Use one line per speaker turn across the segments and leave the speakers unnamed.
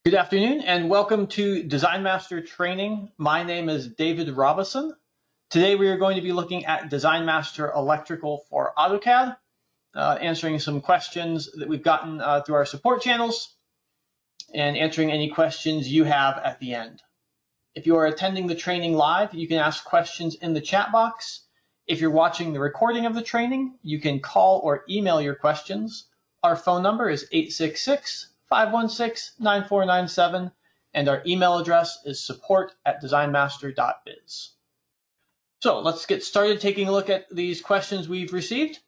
Good afternoon and welcome to Design Master Training. My name is David Robison. Today we are going to be looking at Design Master Electrical for AutoCAD, answering some questions that we've gotten through our support channels and answering any questions you have at the end. If you are attending the training live, you can ask questions in the chat box. If you're watching the recording of the training, you can call or email your questions. Our phone number is 866-516-9497, and our email address is support@designmaster.biz. So let's get started taking a look at these questions we've received.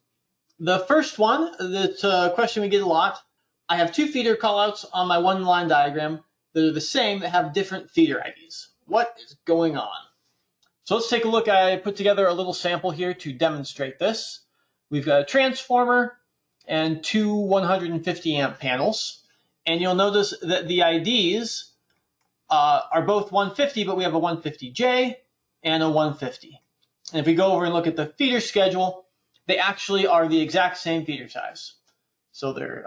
The first one, that's a question we get a lot. I have two feeder callouts on my one-line diagram that are the same that have different feeder IDs. What is going on? So let's take a look. I put together a little sample here to demonstrate this. We've got a transformer and two 150 amp panels. And you'll notice that the IDs are both 150, but we have a 150J and a 150. And if we go over and look at the feeder schedule, they actually are the exact same feeder size. So they're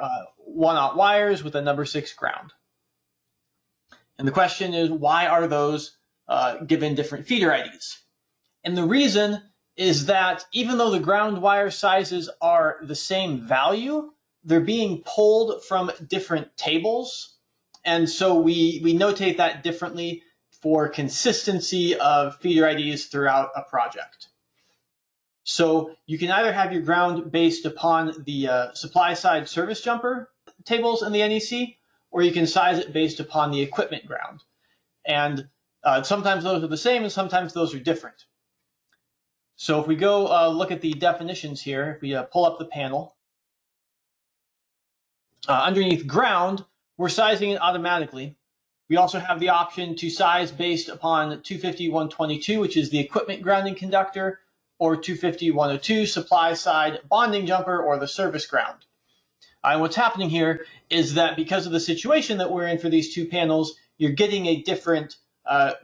1-aught wires with a number 6 ground. And the question is, why are those given different feeder IDs? And the reason is that even though the ground wire sizes are the same value, they're being pulled from different tables. And so we notate that differently for consistency of feeder IDs throughout a project. So you can either have your ground based upon the supply side service jumper tables in the NEC, or you can size it based upon the equipment ground. And sometimes those are the same and sometimes those are different. So if we go look at the definitions here, if we pull up the panel, underneath ground, we're sizing it automatically. We also have the option to size based upon 250-122, which is the equipment grounding conductor, or 250-102, supply side bonding jumper, or the service ground. And what's happening here is that because of the situation that we're in for these two panels, you're getting a different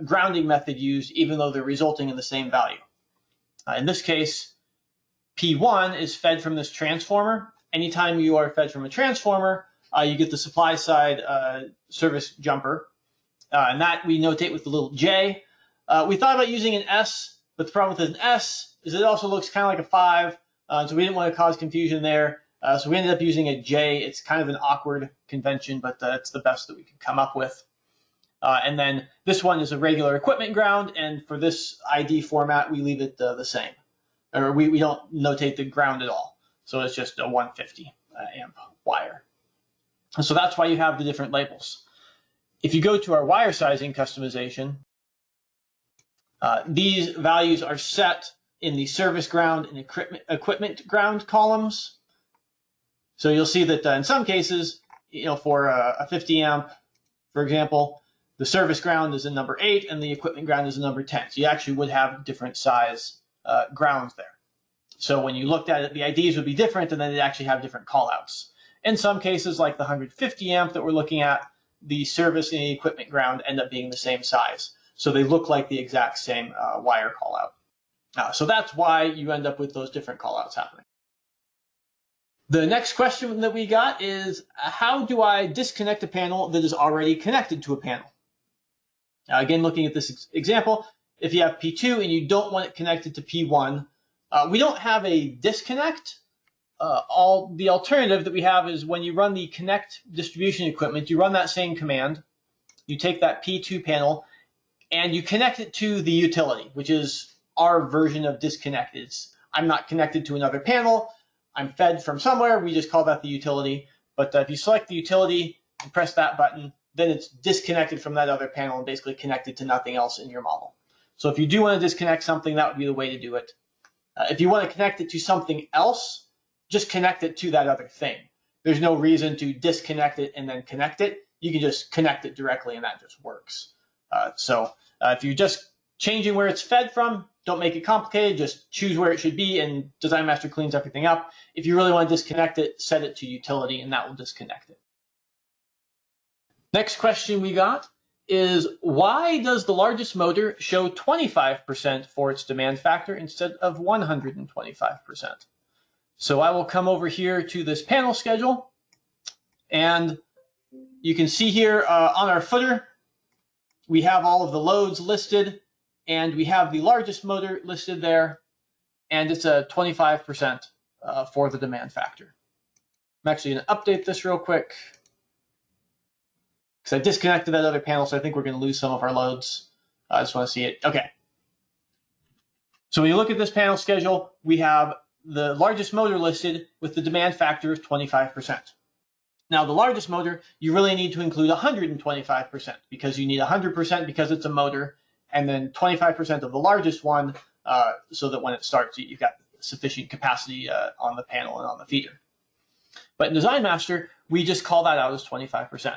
grounding method used, even though they're resulting in the same value. In this case, P1 is fed from this transformer. Anytime you are fed from a transformer, you get the supply side service jumper, and that we notate with the little J. We thought about using an S, but the problem with an S is it also looks kind of like a 5, so we didn't want to cause confusion there. So we ended up using a J. It's kind of an awkward convention, but it's the best that we could come up with. And then this one is a regular equipment ground, and for this ID format, we leave it the same. Or we don't notate the ground at all. So it's just a 150 amp wire. And so that's why you have the different labels. If you go to our wire sizing customization, these values are set in the service ground and equipment ground columns. So you'll see that in some cases, for a 50 amp, for example, the service ground is a number 8 and the equipment ground is a number 10. So you actually would have different size grounds there. So when you looked at it, the IDs would be different, and then they'd actually have different callouts. In some cases, like the 150 amp that we're looking at, the service and the equipment ground end up being the same size. So they look like the exact same wire callout. So that's why you end up with those different callouts happening. The next question that we got is, how do I disconnect a panel that is already connected to a panel? Again, looking at this example, if you have P2 and you don't want it connected to P1, we don't have a disconnect. The alternative that we have is when you run the connect distribution equipment, you run that same command. You take that P2 panel and you connect it to the utility, which is our version of disconnected. I'm not connected to another panel. I'm fed from somewhere. We just call that the utility. But if you select the utility and press that button, then it's disconnected from that other panel and basically connected to nothing else in your model. So if you do want to disconnect something, that would be the way to do it. If you want to connect it to something else, just connect it to that other thing. There's no reason to disconnect it and then connect it. You can just connect it directly and that just works. So if you're just changing where it's fed from, don't make it complicated. Just choose where it should be and Design Master cleans everything up. If you really want to disconnect it, set it to utility and that will disconnect it. Next question we got is, why does the largest motor show 25% for its demand factor instead of 125%? So I will come over here to this panel schedule, and you can see here on our footer, we have all of the loads listed, and we have the largest motor listed there, and it's a 25% for the demand factor. I'm actually going to update this real quick because I disconnected that other panel, so I think we're going to lose some of our loads. I just want to see it. Okay. So when you look at this panel schedule, we have the largest motor listed with the demand factor of 25%. Now, the largest motor, you really need to include 125% because you need 100% because it's a motor, and then 25% of the largest one so that when it starts, you've got sufficient capacity on the panel and on the feeder. But in Design Master, we just call that out as 25%.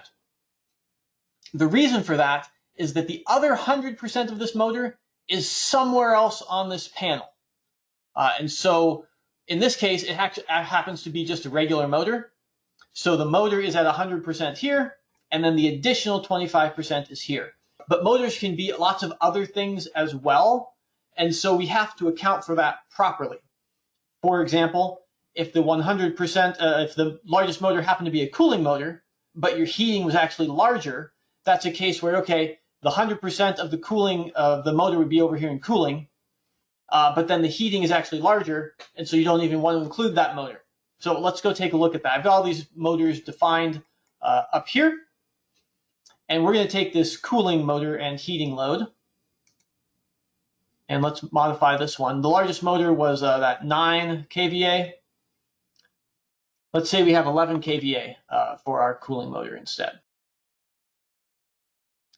The reason for that is that the other 100% of this motor is somewhere else on this panel. And so in this case, it happens to be just a regular motor. So the motor is at 100% here, and then the additional 25% is here. But motors can be lots of other things as well, and so we have to account for that properly. For example, if the 100%, if the largest motor happened to be a cooling motor, but your heating was actually larger, that's a case where, okay, the 100% of the cooling of the motor would be over here in cooling, but then the heating is actually larger, and so you don't even want to include that motor. So let's go take a look at that. I've got all these motors defined up here, and we're going to take this cooling motor and heating load, and let's modify this one. The largest motor was that 9 kVA. Let's say we have 11 kVA for our cooling motor instead.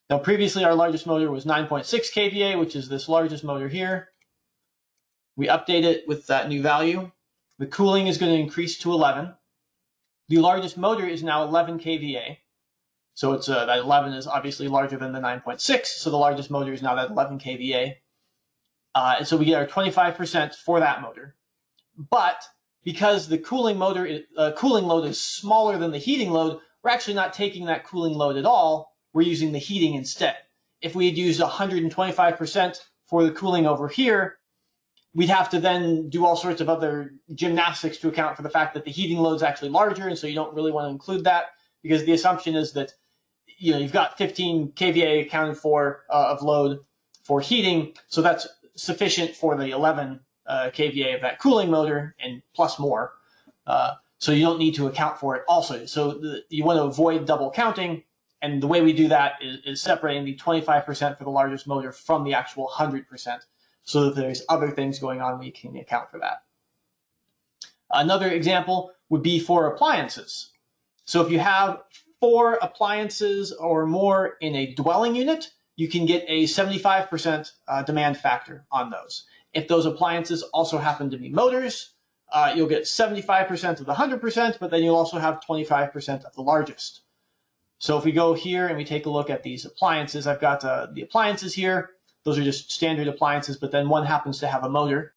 Now, previously, our largest motor was 9.6 kVA, which is this largest motor here. We update it with that new value. The cooling is going to increase to 11. The largest motor is now 11 kVA. So it's that 11 is obviously larger than the 9.6. So the largest motor is now that 11 kVA. And so we get our 25% for that motor. But because the cooling load is smaller than the heating load, we're actually not taking that cooling load at all. We're using the heating instead. If we had used 125% for the cooling over here, we'd have to then do all sorts of other gymnastics to account for the fact that the heating load is actually larger, and so you don't really want to include that because the assumption is that you've got 15 kVA accounted for of load for heating, so that's sufficient for the 11 kVA of that cooling motor and plus more. So you don't need to account for it also. So you want to avoid double counting. And the way we do that is separating the 25% for the largest motor from the actual 100%, so that there's other things going on we can account for that. Another example would be for appliances. So if you have 4 appliances or more in a dwelling unit, you can get a 75% demand factor on those. If those appliances also happen to be motors, you'll get 75% of the 100%, but then you'll also have 25% of the largest. So if we go here and we take a look at these appliances, I've got the appliances here. Those are just standard appliances, but then one happens to have a motor.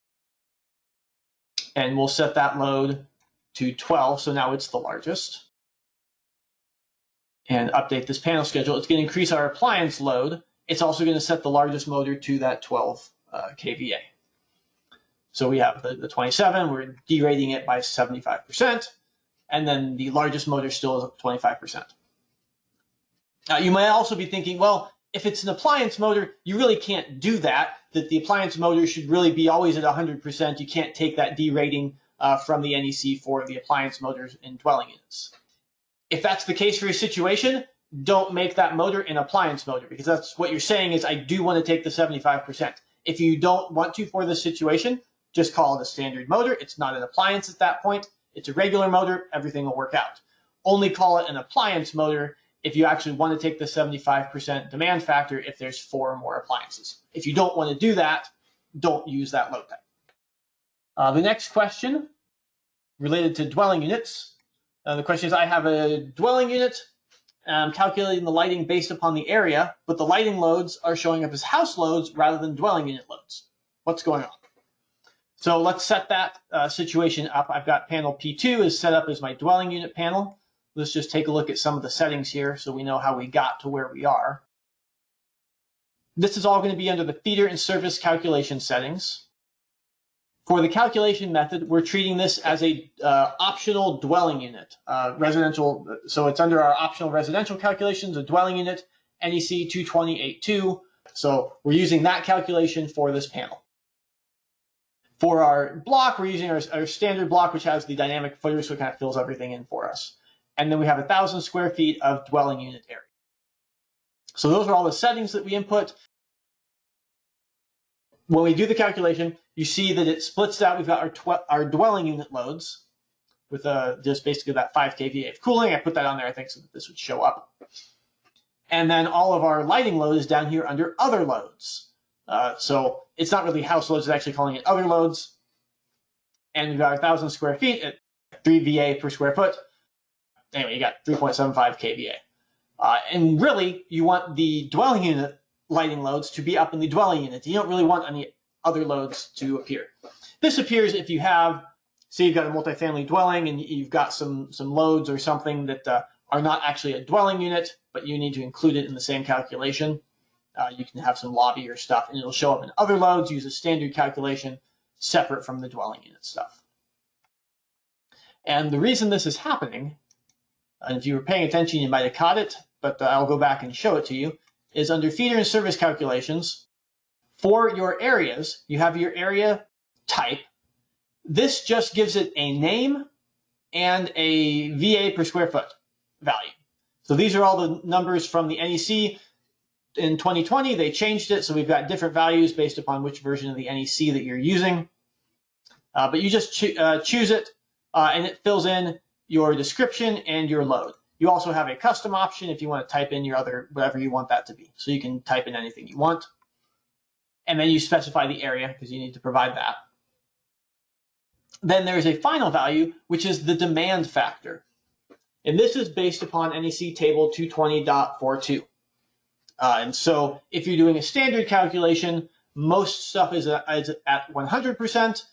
And we'll set that load to 12, so now it's the largest. And update this panel schedule. It's going to increase our appliance load. It's also going to set the largest motor to that 12 kVA. So we have the 27, we're derating it by 75%, and then the largest motor still is 25%. Now, you might also be thinking, well, if it's an appliance motor, you really can't do that the appliance motor should really be always at 100%. You can't take that derating from the NEC for the appliance motors in dwelling units. If that's the case for your situation, don't make that motor an appliance motor, because that's what you're saying is, I do want to take the 75%. If you don't want to for this situation, just call it a standard motor. It's not an appliance at that point. It's a regular motor. Everything will work out. Only call it an appliance motor if you actually want to take the 75% demand factor if there's 4 or more appliances. If you don't want to do that, don't use that load type. The next question related to dwelling units. The question is, I have a dwelling unit. I'm calculating the lighting based upon the area, but the lighting loads are showing up as house loads rather than dwelling unit loads. What's going on? So let's set that situation up. I've got panel P2 is set up as my dwelling unit panel. Let's just take a look at some of the settings here so we know how we got to where we are. This is all going to be under the feeder and service calculation settings. For the calculation method, we're treating this as a optional dwelling unit, residential. So it's under our optional residential calculations, a dwelling unit, NEC 220.8.2. So we're using that calculation for this panel. For our block, we're using our standard block, which has the dynamic footer, so it kind of fills everything in for us. And then we have 1,000 square feet of dwelling unit area. So those are all the settings that we input. When we do the calculation, you see that it splits out. We've got our dwelling unit loads with just basically that 5 kVA of cooling. I put that on there, I think, so that this would show up. And then all of our lighting load is down here under other loads. So it's not really house loads, it's actually calling it other loads. And we've got 1,000 square feet at 3 VA per square foot. Anyway, you got 3.75 kVA. And really, you want the dwelling unit lighting loads to be up in the dwelling unit. You don't really want any other loads to appear. This appears if you have, say you've got a multifamily dwelling and you've got some loads or something that are not actually a dwelling unit, but you need to include it in the same calculation. You can have some lobby or stuff, and it'll show up in other loads, use a standard calculation separate from the dwelling unit stuff. And the reason this is happening, and if you were paying attention, you might have caught it, but I'll go back and show it to you, is under feeder and service calculations. For your areas, you have your area type. This just gives it a name and a VA per square foot value. So these are all the numbers from the NEC. In 2020, they changed it, so we've got different values based upon which version of the NEC that you're using. But you just choose it, and it fills in your description and your load. You also have a custom option if you want to type in your other, whatever you want that to be. So you can type in anything you want. And then you specify the area because you need to provide that. Then there's a final value, which is the demand factor. And this is based upon NEC table 220.42. And so if you're doing a standard calculation, most stuff is at 100%.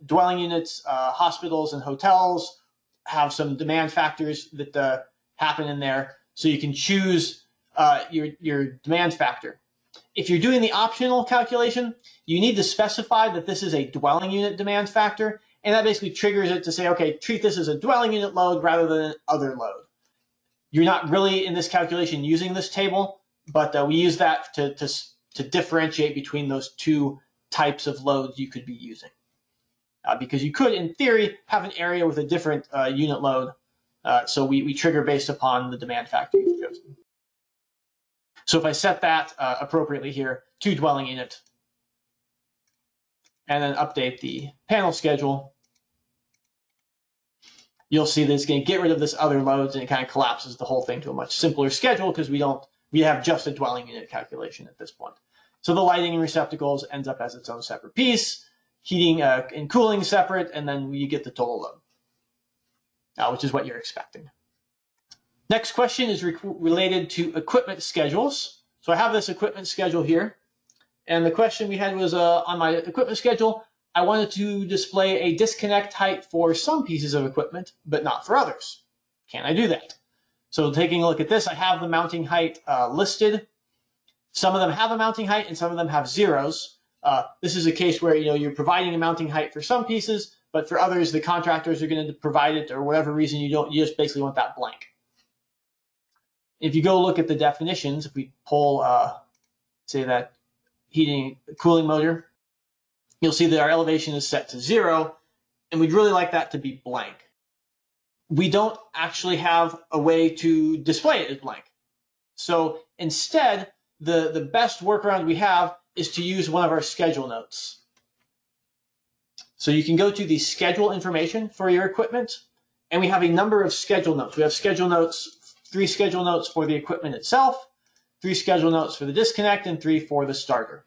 Dwelling units, hospitals, and hotels have some demand factors that happen in there. So you can choose your demand factor. If you're doing the optional calculation, you need to specify that this is a dwelling unit demand factor, and that basically triggers it to say, okay, treat this as a dwelling unit load rather than an other load. You're not really in this calculation using this table, but we use that to differentiate between those two types of loads you could be using. Because you could, in theory, have an area with a different unit load. So we trigger based upon the demand factor you've chosen. So if I set that appropriately here to dwelling unit, and then update the panel schedule, you'll see that it's going to get rid of this other loads, and it kind of collapses the whole thing to a much simpler schedule because we have just a dwelling unit calculation at this point. So the lighting and receptacles ends up as its own separate piece, heating and cooling separate, and then you get the total load, which is what you're expecting. Next question is related to equipment schedules. So I have this equipment schedule here, and the question we had was on my equipment schedule, I wanted to display a disconnect height for some pieces of equipment, but not for others. Can I do that? So taking a look at this, I have the mounting height listed. Some of them have a mounting height, and some of them have zeros. This is a case where you're providing a mounting height for some pieces, but for others, the contractors are going to provide it, or whatever reason you just basically want that blank. If you go look at the definitions, if we pull, say, that heating cooling motor, you'll see that our elevation is set to 0, and we'd really like that to be blank. We don't actually have a way to display it as blank. So instead, the best workaround we have is to use one of our schedule notes. So you can go to the schedule information for your equipment, and we have a number of schedule notes. We have schedule notes, 3 schedule notes for the equipment itself, 3 schedule notes for the disconnect, and 3 for the starter.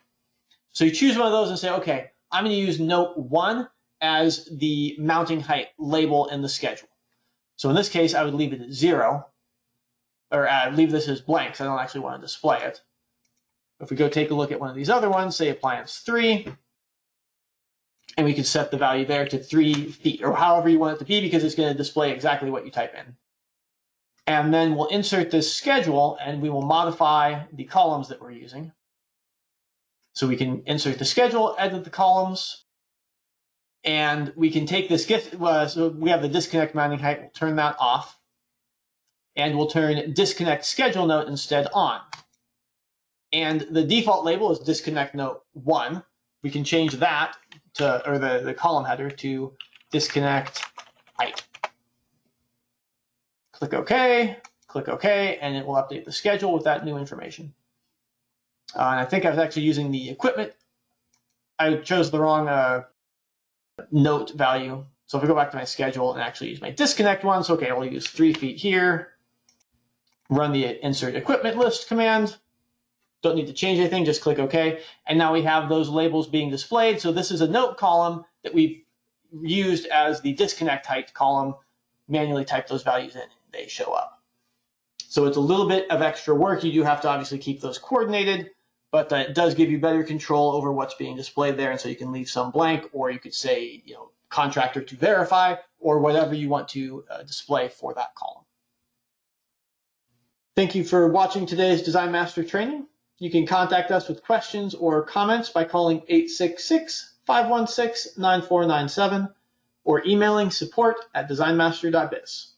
So you choose one of those and say, okay, I'm going to use note 1 as the mounting height label in the schedule. So in this case, I would leave it at 0, or leave this as blank, because I don't actually want to display it. If we go take a look at one of these other ones, say appliance 3, and we can set the value there to 3 feet, or however you want it to be, because it's going to display exactly what you type in. And then we'll insert this schedule, and we will modify the columns that we're using. So we can insert the schedule, edit the columns, And we can take this so we have the disconnect mounting height, we'll turn that off. And we'll turn disconnect schedule note instead on. And the default label is disconnect note 1. We can change that to, or the column header to disconnect height. Click OK, and it will update the schedule with that new information. And I think I was actually using the equipment. I chose the wrong note value. So if I go back to my schedule and actually use my disconnect one, so okay, I'll use 3 feet here. Run the insert equipment list command. Don't need to change anything, just click OK. And now we have those labels being displayed. So this is a note column that we've used as the disconnect height column. Manually type those values in and they show up. So it's a little bit of extra work. You do have to obviously keep those coordinated, but it does give you better control over what's being displayed there. And so you can leave some blank, or you could say, contractor to verify, or whatever you want to display for that column. Thank you for watching today's Design Master training. You can contact us with questions or comments by calling 866-516-9497 or emailing support@designmaster.biz.